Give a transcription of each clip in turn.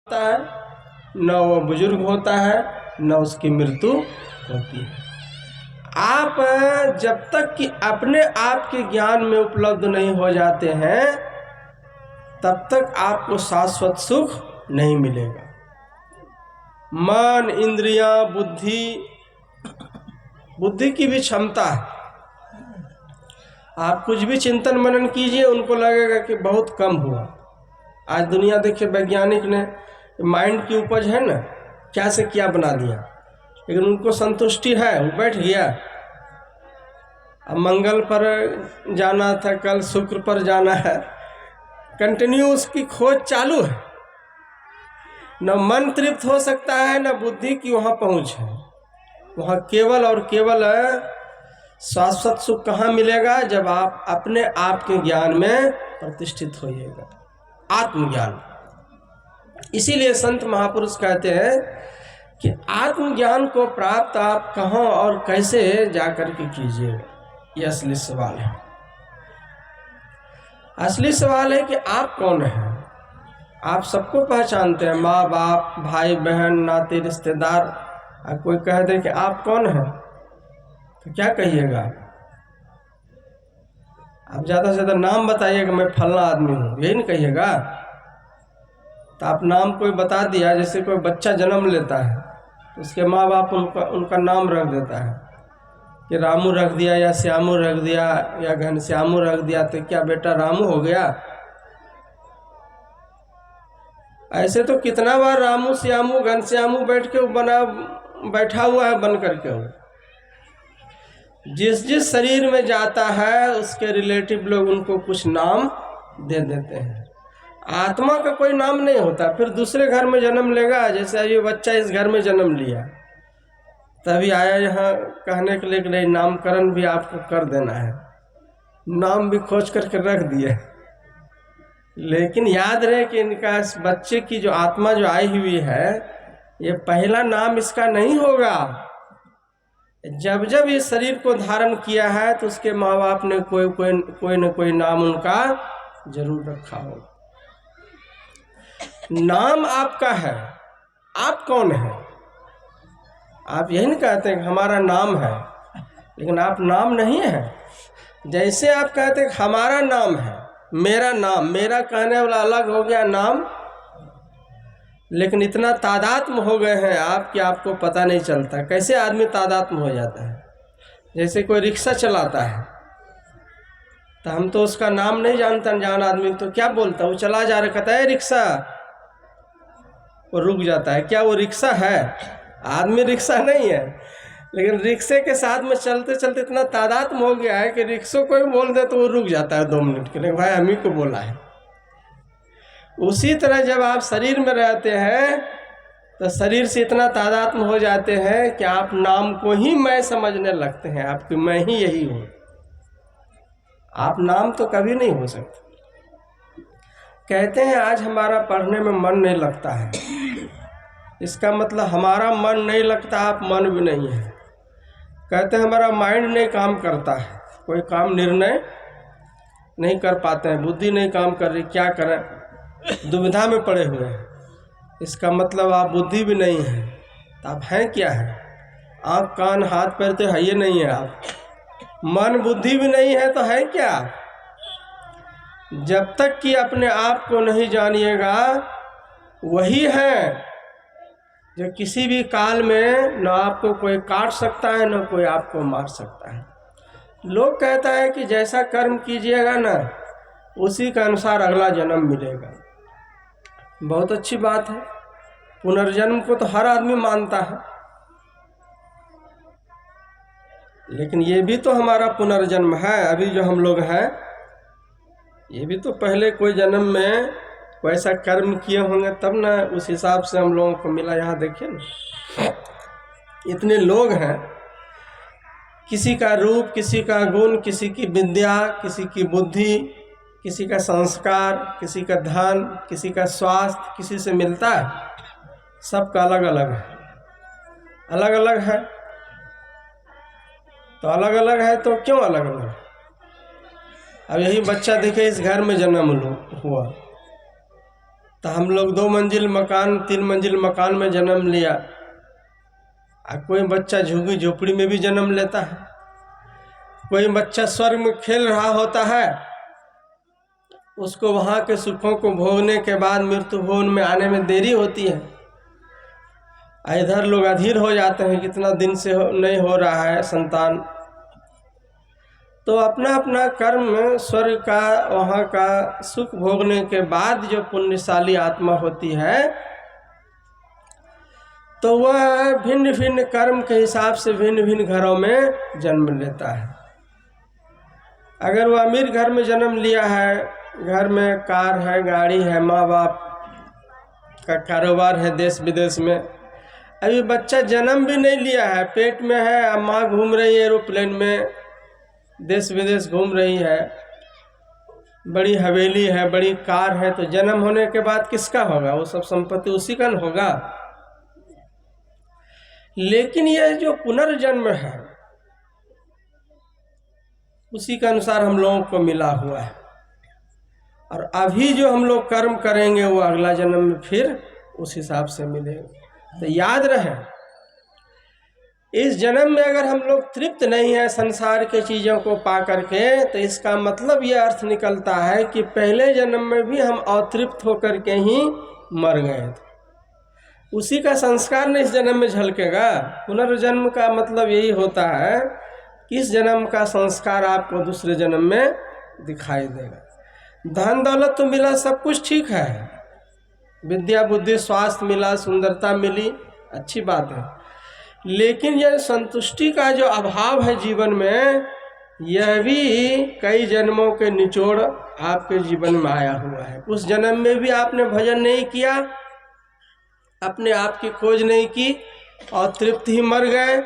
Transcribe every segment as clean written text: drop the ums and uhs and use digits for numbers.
होता है, न वो बुजुर्ग होता है, न उसकी मृत्यु होती है। आप जब तक कि अपने आप के ज्ञान में उपलब्ध नहीं हो जाते हैं तब तक आपको शाश्वत सुख नहीं मिलेगा। मन, इंद्रियां, बुद्धि की भी क्षमता है। आप कुछ भी चिंतन मनन कीजिए, उनको लगेगा कि बहुत कम हुआ। आज दुनिया देखिए, वैज्ञानिक ने माइंड की उपज है ना, क्या से क्या बना दिया, लेकिन उनको संतुष्टि है, वो बैठ गया। अब मंगल पर जाना था, कल शुक्र पर जाना है, कंटिन्यू उसकी खोज चालू है। न मन तृप्त हो सकता है, न बुद्धि की वहाँ पहुँच है। वहाँ केवल और केवल शाश्वत सुख कहाँ मिलेगा? जब आप अपने आप के ज्ञान में प्रतिष्ठित होइएगा, आत्मज्ञान। इसीलिए संत महापुरुष कहते हैं कि आत्मज्ञान को प्राप्त आप कहाँ और कैसे जाकर के कीजिएगा, ये असली सवाल है। असली सवाल है कि आप कौन हैं। आप सबको पहचानते हैं, माँ बाप, भाई बहन, नाते रिश्तेदार। अब कोई कह दे कि आप कौन हैं तो क्या कहिएगा? आप ज़्यादा से ज़्यादा नाम बताइएगा, मैं फलना आदमी हूँ, यही नहीं कहिएगा। तो आप नाम कोई बता दिया, जैसे कोई बच्चा जन्म लेता है तो उसके माँ बाप उनका नाम रख देता है कि रामू रख दिया या श्यामू रख दिया या घनश्यामू रख दिया, तो क्या बेटा रामू हो गया? ऐसे तो कितना बार रामू, श्यामू, घनश्यामू बैठा हुआ है बन करके। जिस जिस शरीर में जाता है उसके रिलेटिव लोग उनको कुछ नाम दे देते हैं। आत्मा का कोई नाम नहीं होता। फिर दूसरे घर में जन्म लेगा, जैसे ये बच्चा इस घर में जन्म लिया, तभी आया यहाँ कहने के लिए कि नहीं, नामकरण भी आपको कर देना है, नाम भी खोज करके रख दिए। लेकिन याद रहे कि इनका इस बच्चे की जो आत्मा जो आई हुई है, ये पहला नाम इसका नहीं होगा। जब जब इस शरीर को धारण किया है तो उसके माँ बाप ने कोई न कोई नाम उनका जरूर रखा होगा। नाम आपका है, आप कौन है? आप यही नहीं कहते हैं कि हमारा नाम है, लेकिन आप नाम नहीं है। जैसे आप कहते हैं कि हमारा नाम है, मेरा नाम, मेरा कहने वाला अलग हो गया नाम, लेकिन इतना तादात्म्य हो गए हैं आप कि आपको पता नहीं चलता। कैसे आदमी तादात्म्य हो जाता है? जैसे कोई रिक्शा चलाता है तो हम तो उसका नाम नहीं जानते, अनजान आदमी तो क्या बोलता, वो चला जा रहा, कहता है रिक्शा, वो रुक जाता है। क्या वो रिक्शा है? आदमी रिक्शा नहीं है, लेकिन रिक्शे के साथ में चलते चलते इतना तादात्म्य हो गया है कि रिक्शा कोई बोल दे तो वो रुक जाता है 2 मिनट के लिए, भाई हम ही को बोला है। उसी तरह जब आप शरीर में रहते हैं तो शरीर से इतना तादात्म्य हो जाते हैं कि आप नाम को ही मैं समझने लगते हैं, आपकी मैं ही यही हूँ। आप नाम तो कभी नहीं हो सकते। कहते हैं आज हमारा पढ़ने में मन नहीं लगता है, इसका मतलब हमारा मन नहीं लगता, आप मन भी नहीं है। कहते हैं हमारा माइंड नहीं काम करता है, कोई काम निर्णय नहीं कर पाते हैं, बुद्धि नहीं काम कर रही, क्या करें, दुविधा में पड़े हुए हैं। इसका मतलब आप बुद्धि भी नहीं है, तो आप हैं क्या है? आँख कान हाथ पैर तो है ही नहीं है आप। मन बुद्धि भी नहीं है तो है क्या? जब तक कि अपने आप को नहीं जानिएगा, वही है जो किसी भी काल में न आपको कोई काट सकता है, न कोई आपको मार सकता है। लोग कहता है कि जैसा कर्म कीजिएगा ना, उसी के अनुसार अगला जन्म मिलेगा। बहुत अच्छी बात है, पुनर्जन्म को तो हर आदमी मानता है, लेकिन ये भी तो हमारा पुनर्जन्म है। अभी जो हम लोग हैं, ये भी तो पहले कोई जन्म में कोई ऐसा कर्म किए होंगे तब ना उस हिसाब से हम लोगों को मिला। यहाँ देखिए ना, इतने लोग हैं, किसी का रूप, किसी का गुण, किसी की विद्या, किसी की बुद्धि, किसी का संस्कार, किसी का धन, किसी का स्वास्थ्य, किसी से मिलता है, सबका अलग अलग है। अलग अलग है तो अलग अलग है तो क्यों अलग अलग है? अब यही बच्चा देखे, इस घर में जन्म हुआ, तो हम लोग 2 मंजिल मकान 3 मंजिल मकान में जन्म लिया, कोई बच्चा झुग्गी झोपड़ी में भी जन्म लेता है, कोई बच्चा स्वर्ग में खेल रहा होता है, उसको वहाँ के सुखों को भोगने के बाद मृत्यु भवन में आने में देरी होती है। इधर लोग अधीर हो जाते हैं, कितना दिन से नहीं हो रहा है संतान। तो अपना अपना कर्म स्वर्ग का वहाँ का सुख भोगने के बाद जो पुण्यशाली आत्मा होती है तो वह भिन्न भिन्न कर्म के हिसाब से भिन्न भिन्न घरों में जन्म लेता है। अगर वह अमीर घर में जन्म लिया है, घर में कार है, गाड़ी है, माँ बाप का कारोबार है देश विदेश में, अभी बच्चा जन्म भी नहीं लिया है, पेट में है, माँ घूम रही है एरोप्लेन में, देश विदेश घूम रही है, बड़ी हवेली है, बड़ी कार है, तो जन्म होने के बाद किसका होगा? वो सब संपत्ति उसी का न होगा। लेकिन यह जो पुनर्जन्म है उसी के अनुसार हम लोगों को मिला हुआ है, और अभी जो हम लोग कर्म करेंगे वो अगला जन्म में फिर उस हिसाब से मिलेगा। तो याद रहे, इस जन्म में अगर हम लोग तृप्त नहीं है संसार के चीज़ों को पा करके, तो इसका मतलब ये अर्थ निकलता है कि पहले जन्म में भी हम अतृप्त होकर के ही मर गए थे, उसी का संस्कार नहीं इस जन्म में झलकेगा। पुनर्जन्म का मतलब यही होता है कि इस जन्म का संस्कार आपको दूसरे जन्म में दिखाई देगा। धन दौलत तो मिला, सब कुछ ठीक है, विद्या बुद्धि स्वास्थ्य मिला, सुंदरता मिली, अच्छी बात है, लेकिन यह संतुष्टि का जो अभाव है जीवन में, यह भी कई जन्मों के निचोड़ आपके जीवन में आया हुआ है। उस जन्म में भी आपने भजन नहीं किया, अपने आप की खोज नहीं की और तृप्त ही मर गए,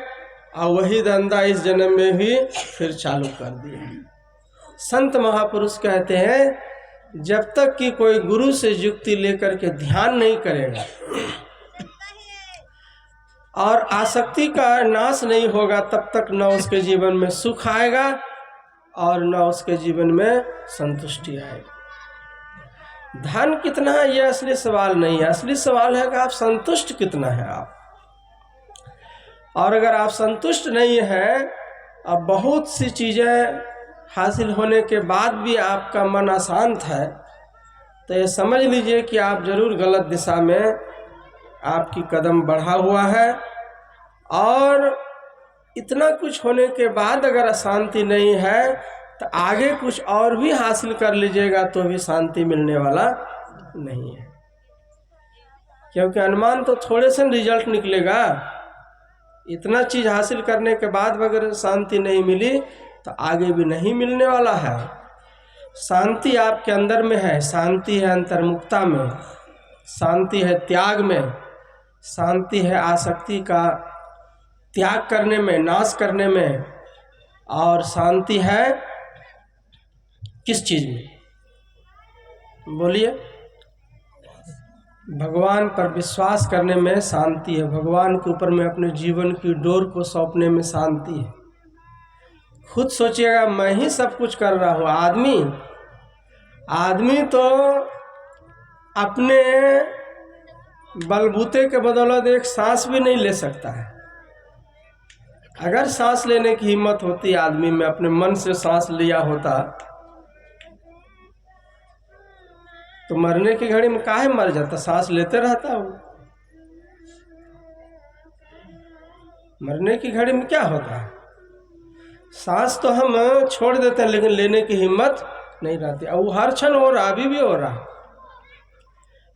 और वही धंधा इस जन्म में भी फिर चालू कर दिया। संत महापुरुष कहते हैं जब तक कि कोई गुरु से युक्ति लेकर के ध्यान नहीं करेगा और आसक्ति का नाश नहीं होगा, तब तक न उसके जीवन में सुख आएगा और न उसके जीवन में संतुष्टि आएगी। धन कितना है यह असली सवाल नहीं है, असली सवाल है कि आप संतुष्ट कितना है आप। और अगर आप संतुष्ट नहीं हैं, अब बहुत सी चीज़ें हासिल होने के बाद भी आपका मन अशांत है, तो ये समझ लीजिए कि आप जरूर गलत दिशा में आपकी कदम बढ़ा हुआ है। और इतना कुछ होने के बाद अगर अशांति नहीं है, तो आगे कुछ और भी हासिल कर लीजिएगा तो भी शांति मिलने वाला नहीं है, क्योंकि अनुमान तो थोड़े से रिजल्ट निकलेगा। इतना चीज़ हासिल करने के बाद अगर शांति नहीं मिली तो आगे भी नहीं मिलने वाला है। शांति आपके अंदर में है, शांति है अंतर्मुखता में, शांति है त्याग में, शांति है आसक्ति का त्याग करने में, नाश करने में, और शांति है किस चीज़ में? बोलिए। भगवान पर विश्वास करने में शांति है, भगवान के ऊपर में अपने जीवन की डोर को सौंपने में शांति है। खुद सोचिएगा, मैं ही सब कुछ कर रहा हूँ। आदमी तो अपने बलबूते के बदौलत एक सांस भी नहीं ले सकता है। अगर सांस लेने की हिम्मत होती आदमी में, अपने मन से सांस लिया होता, तो मरने की घड़ी में काहे मर जाता? सांस लेते रहता हूँ। मरने की घड़ी में क्या होता है? सांस तो हम छोड़ देते हैं, लेकिन लेने की हिम्मत नहीं रहती। और वो हर क्षण हो रहा, अभी भी हो रहा,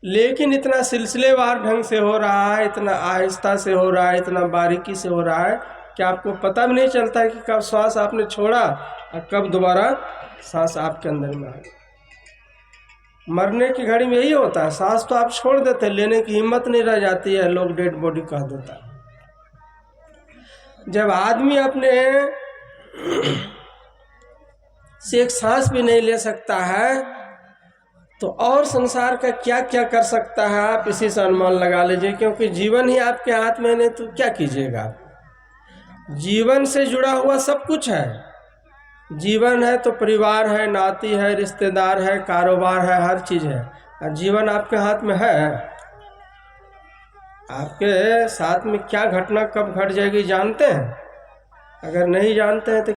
लेकिन इतना सिलसिलेवार ढंग से हो रहा है, इतना आहिस्ता से हो रहा है, इतना बारीकी से हो रहा है कि आपको पता भी नहीं चलता है कि कब सांस आपने छोड़ा और कब दोबारा सांस आपके अंदर में आ गई। मरने की घड़ी में यही होता है, सांस तो आप छोड़ देते हैं, लेने की हिम्मत नहीं रह जाती है, लोग डेड बॉडी कह देता है। जब आदमी अपने से एक सांस भी नहीं ले सकता है, तो और संसार का क्या क्या कर सकता है आप इसी से अनुमान लगा लीजिए। क्योंकि जीवन ही आपके हाथ में नहीं तो क्या कीजिएगा आप? जीवन से जुड़ा हुआ सब कुछ है। जीवन है तो परिवार है, नाती है, रिश्तेदार है, कारोबार है, हर चीज़ है। और जीवन आपके हाथ में है। आपके साथ में क्या घटना कब घट जाएगी जानते हैं? अगर नहीं जानते हैं तो